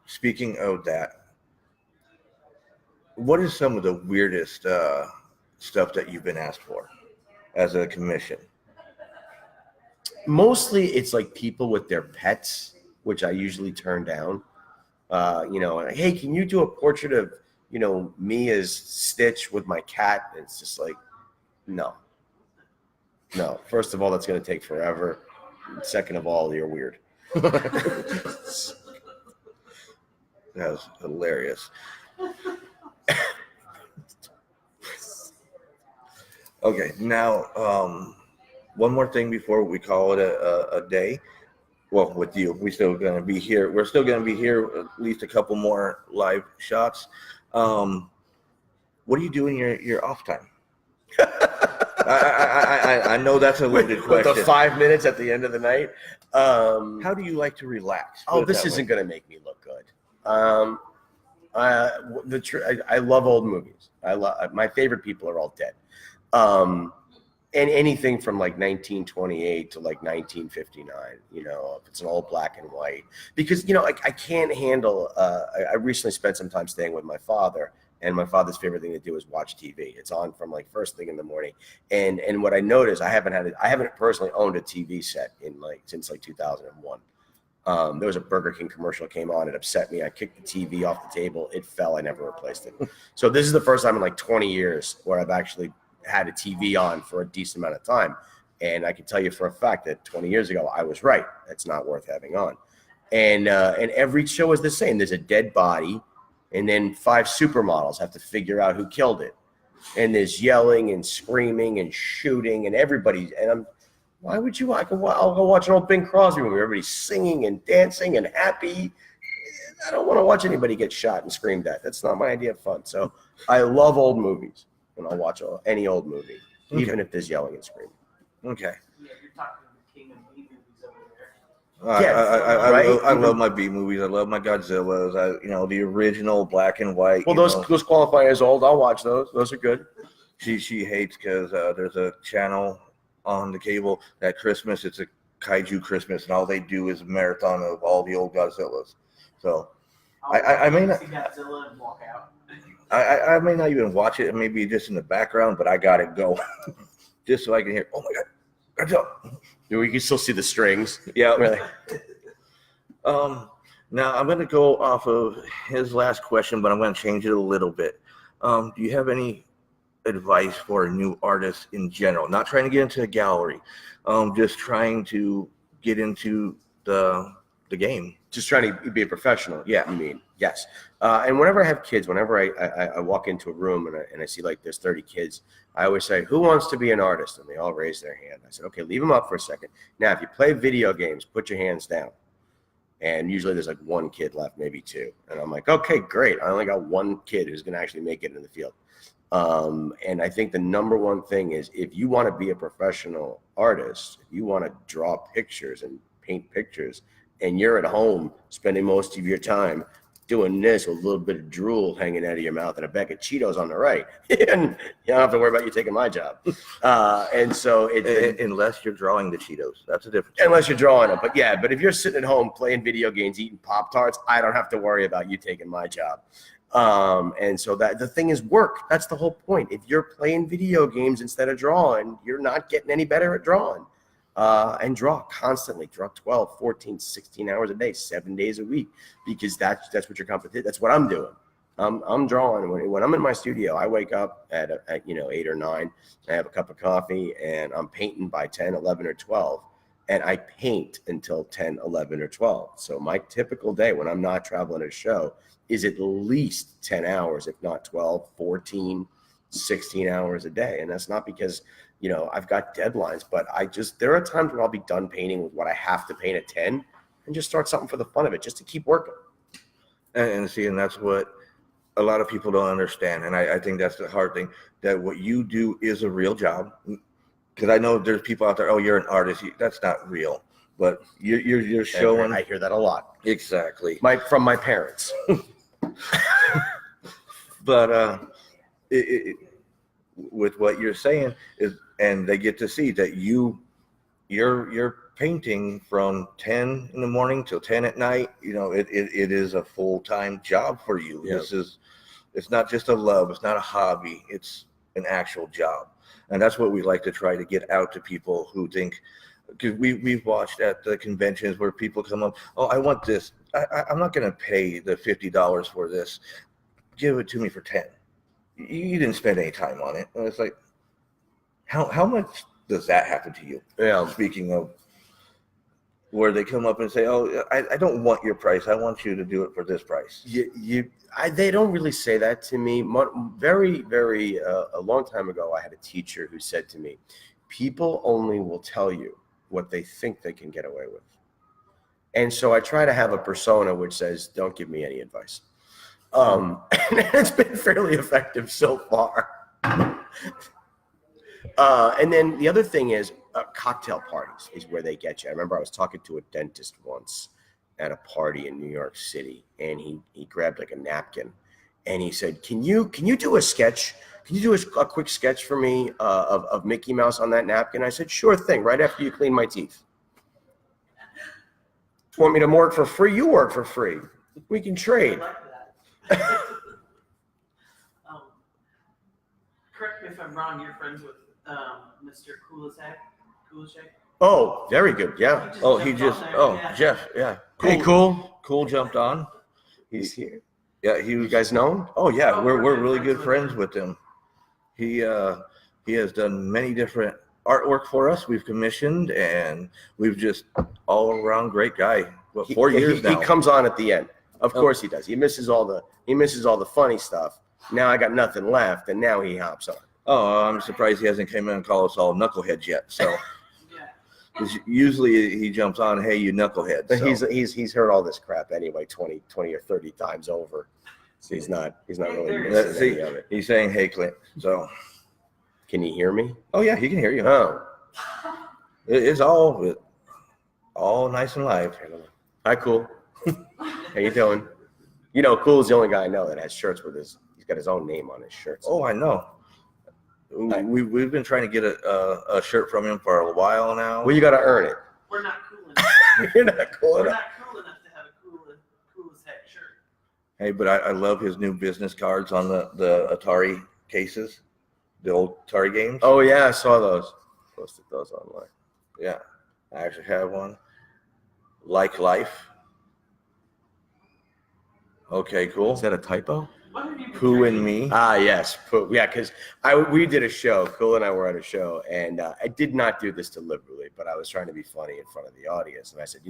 speaking of that, what is some of the weirdest stuff that you've been asked for as a commission? Mostly it's like people with their pets, which I usually turn down. Hey, can you do a portrait of, me as Stitch with my cat? It's just like, no. First of all, that's going to take forever. Second of all, you're weird. That was hilarious. Okay, now one more thing before we call it a day. well, with you, we're still going to be here. We're still going to be here at least a couple more live shots. What do you do in your off time? I know that's a loaded With the question. 5 minutes at the end of the night. How do you like to relax? Oh, this isn't going to make me look good. I love old movies. My favorite people are all dead. And anything from like 1928 to like 1959, you know, if it's an old black and white, because, you know, I can't handle, I recently spent some time staying with my father, and my father's favorite thing to do is watch TV. It's on from like first thing in the morning. And what I noticed, I haven't personally owned a TV set since like 2001. There was a Burger King commercial that came on. It upset me. I kicked the TV off the table. It fell. I never replaced it. So this is the first time in like 20 years where I've actually had a TV on for a decent amount of time. And I can tell you for a fact that 20 years ago, I was right. It's not worth having on. And every show is the same. There's a dead body, and then 5 supermodels have to figure out who killed it. And there's yelling and screaming and shooting, and why would you? I'll go watch an old Bing Crosby movie. Everybody's singing and dancing and happy. I don't want to watch anybody get shot and screamed at. That's not my idea of fun. So I love old movies, and I'll watch any old movie, even if there's yelling and screaming. Okay. Yeah, you're talking the king of B movies over there. I love my B movies. I love my Godzillas. The original black and white. Well, those qualify as old. I'll watch those. Those are good. She hates because there's a channel on the cable at Christmas. It's a kaiju Christmas, and all they do is a marathon of all the old Godzillas. So I may not see Godzilla and walk out. I may not even watch it. Maybe just in the background, but I gotta go just so I can hear. Oh my God, Godzilla! We can still see the strings. Yeah. Really. Now I'm gonna go off of his last question, but I'm gonna change it a little bit. Do you have any advice for new artists in general? Not trying to get into a gallery, just trying to get into the game. Just trying to be a professional. Yeah. You mean? Yes. And whenever I have kids, whenever I walk into a room and I see like there's 30 kids, I always say, who wants to be an artist? And they all raise their hand. I said, okay, leave them up for a second. Now, if you play video games, put your hands down. And usually there's like 1 kid left, maybe 2. And I'm like, okay, great. I only got 1 kid who's going to actually make it in the field. And I think the number one thing is, if you want to be a professional artist, if you want to draw pictures and paint pictures, and you're at home spending most of your time doing this with a little bit of drool hanging out of your mouth and a bag of Cheetos on the right, and you don't have to worry about you taking my job. And so unless you're drawing the Cheetos, that's a different. Unless you're drawing them, but if you're sitting at home playing video games, eating Pop-Tarts, I don't have to worry about you taking my job. And so that the thing is work. That's the whole point. If you're playing video games instead of drawing, you're not getting any better at drawing. And draw constantly. Draw 12, 14, 16 hours a day, 7 days a week, because that's what your competition. That's what I'm doing. I'm drawing. When I'm in my studio, I wake up at 8 or 9. I have a cup of coffee, and I'm painting by 10, 11, or 12. And I paint until 10, 11, or 12. So my typical day when I'm not traveling a show is at least 10 hours, if not 12, 14, 16 hours a day. And that's not because, I've got deadlines, but there are times when I'll be done painting with what I have to paint at 10 and just start something for the fun of it, just to keep working. And that's what a lot of people don't understand. And I think that's the hard thing, that what you do is a real job. Because I know there's people out there, oh, you're an artist. That's not real. But you're showing. I hear that a lot. Exactly. From my parents. But with what you're saying is, and they get to see that you're painting from 10 in the morning till 10 at night. It is a full-time job for you. Yeah. It's not just a love. It's not a hobby. It's an actual job. And that's what we like to try to get out to people who think, because we've watched at the conventions where people come up, oh, I want this. I'm not going to pay the $50 for this. Give it to me for 10. You didn't spend any time on it. And it's like, how much does that happen to you? Yeah. Speaking of, where they come up and say, oh, I don't want your price. I want you to do it for this price. They don't really say that to me. Very, very, a long time ago, I had a teacher who said to me, people only will tell you what they think they can get away with. And so I try to have a persona which says, don't give me any advice. And it's been fairly effective so far. And then the other thing is cocktail parties is where they get you. I remember I was talking to a dentist once at a party in New York City, and he grabbed like a napkin, and he said, "Can you do a sketch? Can you do a quick sketch for me of Mickey Mouse on that napkin?" I said, "Sure thing. Right after you clean my teeth." Want me to work for free? You work for free. We can I trade. like that. Correct me if I'm wrong. You're friends with Mr. Kulisek. Oh, very good. Yeah. Jeff, yeah. Hey, cool. Cool jumped on. He's here. Yeah, You guys know him? Oh yeah, Oh, we're we're really good good friends friends with him. He has done many different artwork for us. We've commissioned, and we've just all around great guy. What, 4 years now? He comes on at the end. Of Oh. course he does. He misses all the funny stuff. Now I got nothing left, and now he hops on. Oh, I'm surprised he hasn't came in and called us all knuckleheads yet. So Yeah. 'cause usually he jumps on, "Hey, you knucklehead." But So, he's heard all this crap anyway 20 or 30 times over. So he's not really missing see, any of it. he's saying, "Hey, Clint." So, Can you hear me? oh yeah, he can hear you. Oh. It's all nice and live. Hi, Cool. How you doing? You know, Cool's the only guy I know that has shirts with he's got his own name on his shirts. Oh, I know. We've been trying to get a shirt from him for a while now. Well, you got to earn it. We're not cool enough. You're not cool We're enough. not cool enough to have a cool as heck shirt. Hey, but I love his new business cards on the Atari cases, the old Atari games. Oh yeah, I saw those. Posted those online. Yeah, I actually have one. Like life. Okay, cool. Is that a typo? What have you been Pooh and drinking? me. Ah, yes. Yeah, because we did a show. Cool and I were at a show, and I did not do this deliberately, but I was trying to be funny in front of the audience. And I said,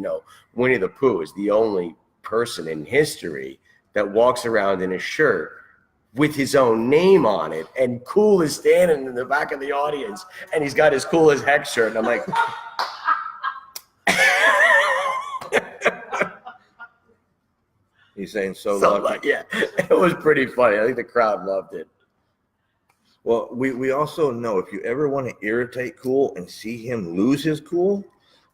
Winnie the Pooh is the only person in history that walks around in a shirt with his own name on it. And Cool is standing in the back of the audience, and he's got his Cool as Heck shirt. And I'm like, He's saying so lucky. yeah, it was pretty funny. I think the crowd loved it. Well, we also know if you ever want to irritate Cool and see him lose his cool,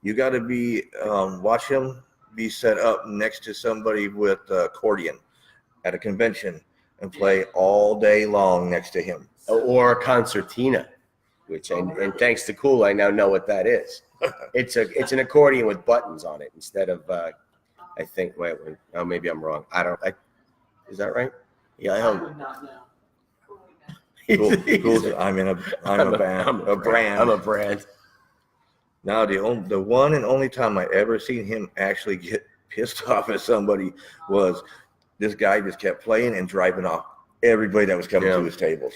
you got to be watch him be set up next to somebody with accordion at a convention and play all day long next to him. Or a concertina, which and thanks to Cool, I now know what that is. It's an accordion with buttons on it instead of I think maybe I'm wrong. Is that right? Yeah, I would not know. Cool. I'm a band. I'm a brand. Now the one and only time I ever seen him actually get pissed off at somebody was this guy just kept playing and driving off everybody that was coming to his tables.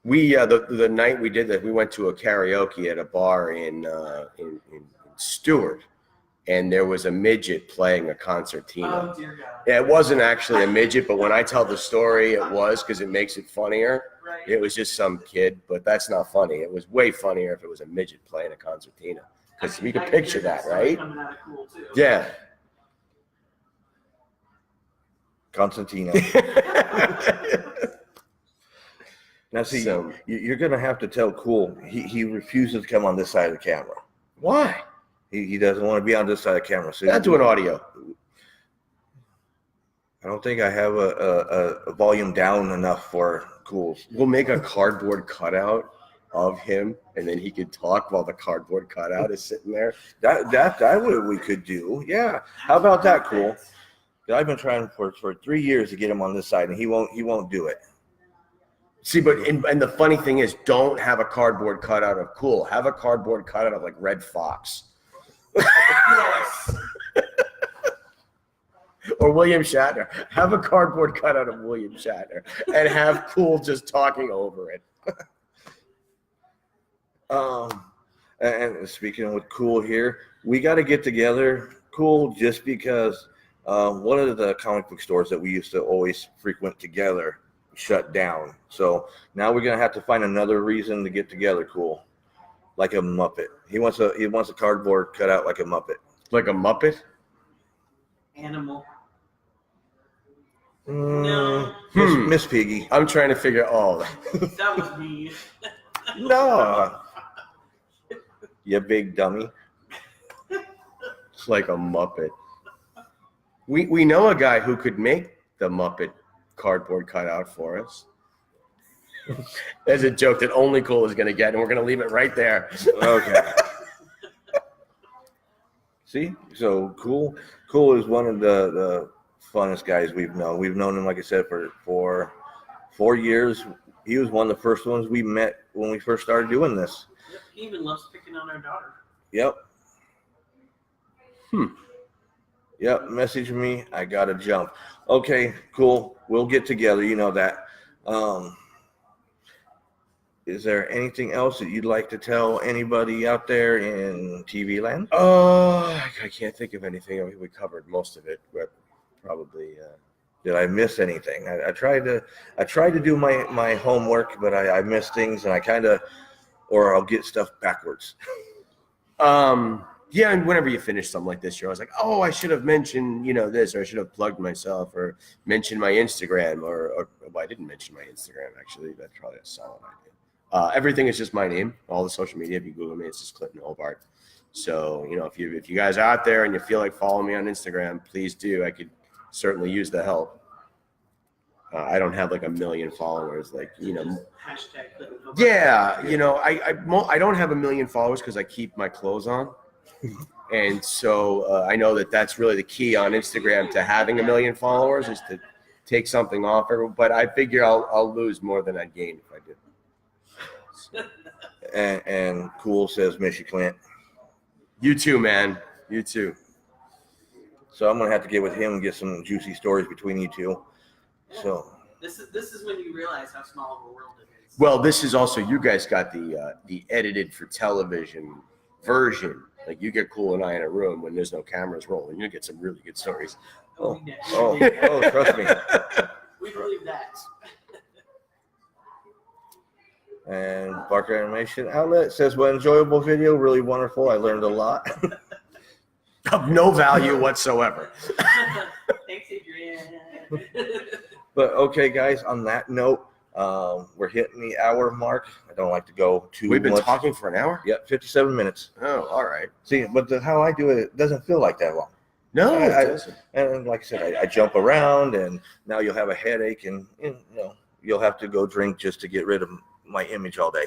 We the night we did that, we went to a karaoke at a bar in Stewart, and there was a midget playing a concertina. Oh dear God. Yeah, it wasn't actually a midget, but when I tell the story, it was, because it makes it funnier. Right. It was just some kid, but that's not funny. It was way funnier if it was a midget playing a concertina, because you can picture that, right? Coming out of Cool too. Yeah. Constantino. Now, see, So- you're going to have to tell Cool he refuses to come on this side of the camera. Why? He doesn't want to be on this side of the camera. So Not doing audio. I don't think I have a volume down enough for Cool's. We'll make a cardboard cutout of him, and then he could talk while the cardboard cutout is sitting there. That what we could do. Yeah. How about that, Cool? I've been trying for 3 years to get him on this side, and he won't do it. See, but and the funny thing is, don't have a cardboard cutout of Cool. Have a cardboard cutout of like Red Fox. Yes. Or William Shatner. Have a cardboard cutout of William Shatner and have Cool just talking over it. And speaking with Cool here, we got to get together, Cool, just because one of the comic book stores that we used to always frequent together shut down. So now we're gonna have to find another reason to get together, Cool. Like a Muppet. He wants a cardboard cut out like a Muppet. Like a Muppet? Animal. Mm, No. Miss Piggy. I'm trying to figure. Oh, That was me. No. You big dummy. it's like a Muppet. We know a guy who could make the Muppet cardboard cutout for us. There's a joke that only Cole is going to get, and we're going to leave it right there. Okay. See? So Cool is one of the funnest guys we've known. We've known him, like I said, for 4 years. He was one of the first ones we met when we first started doing this. Yep, he even loves picking on our daughter. Yep. Yep, message me. I got to jump. Okay, cool. We'll get together. You know that. Is there anything else that you'd like to tell anybody out there in TV land? I can't think of anything. I mean, we covered most of it, but probably. Did I miss anything? I tried to do my homework, but I missed things, and or I'll get stuff backwards. Yeah, and whenever you finish something like this, you're always like, oh, I should have mentioned, this, or I should have plugged myself, or mentioned my Instagram, or well, I didn't mention my Instagram, actually. That's probably a solid idea. Everything is just my name. All the social media, if you Google me, it's just Clinton Hobart. So, if you guys are out there and you feel like following me on Instagram, please do. I could certainly use the help. I don't have like 1 million followers, Hashtag Clinton Hobart. Yeah, I don't have 1 million followers because I keep my clothes on. And so I know that that's really the key on Instagram to having 1 million followers is to take something off. But I figure I'll lose more than I'd gain if I did. So. And Cool says, miss you, Clint. You too, man. You too. So I'm gonna have to get with him and get some juicy stories between you two. So this is when you realize how small of a world it is. Well, this is also, you guys got the edited for television version. Like you get Cool and I in a room when there's no cameras rolling, you get some really good stories. oh, trust me. We believe that. And Barker Animation Outlet says, well, enjoyable video, really wonderful. I learned a lot. Of no value whatsoever. Thanks, Adrian. But okay, guys, on that note, we're hitting the hour mark. I don't like to go too much. We've been talking for an hour? Yep, 57 minutes. Oh, all right. See, but how I do it doesn't feel like that long. No, it doesn't. And like I said, I jump around, and now you'll have a headache, and you'll have to go drink just to get rid of my image all day.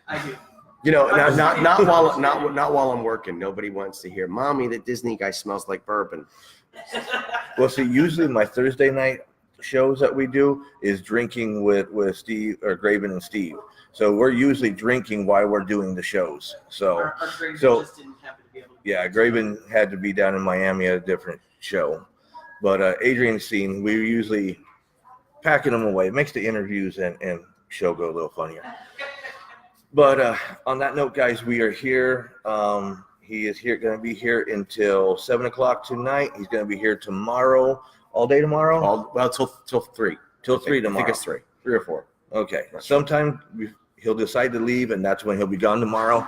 I do. Not while I'm working. Nobody wants to hear, Mommy, the Disney guy smells like bourbon. Well, see, usually my Thursday night shows that we do is drinking with Steve or Graven and Steve. So we're usually drinking while we're doing the shows. So our just didn't happen to be able to. Yeah, Graven had to be down in Miami at a different show. But Adrian's scene, we're usually packing them away. It makes the interviews and show go a little funnier. But on that note, guys, we are here. He is going to be here until 7 o'clock tonight. He's going to be here tomorrow, all day tomorrow? Till 3. Till 3 tomorrow. I think it's 3 or 4. Okay. Sometime he'll decide to leave, and that's when he'll be gone tomorrow.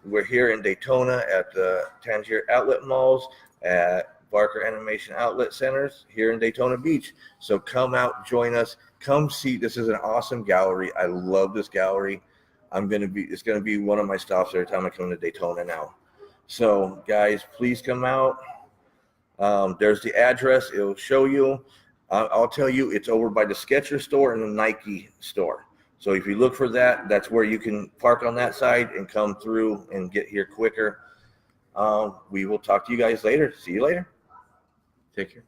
We're here in Daytona at the Tangier Outlet Malls, at Barker Animation Outlet Centers here in Daytona Beach. So come out, join us. Come see. This is an awesome gallery. I love this gallery. It's gonna be one of my stops every time I come to Daytona now. So guys, please come out. There's the address. It'll show you. I'll tell you, it's over by the Skechers store and the Nike store. So if you look for that, that's where you can park on that side and come through and get here quicker. We will talk to you guys later. See you later. Take care.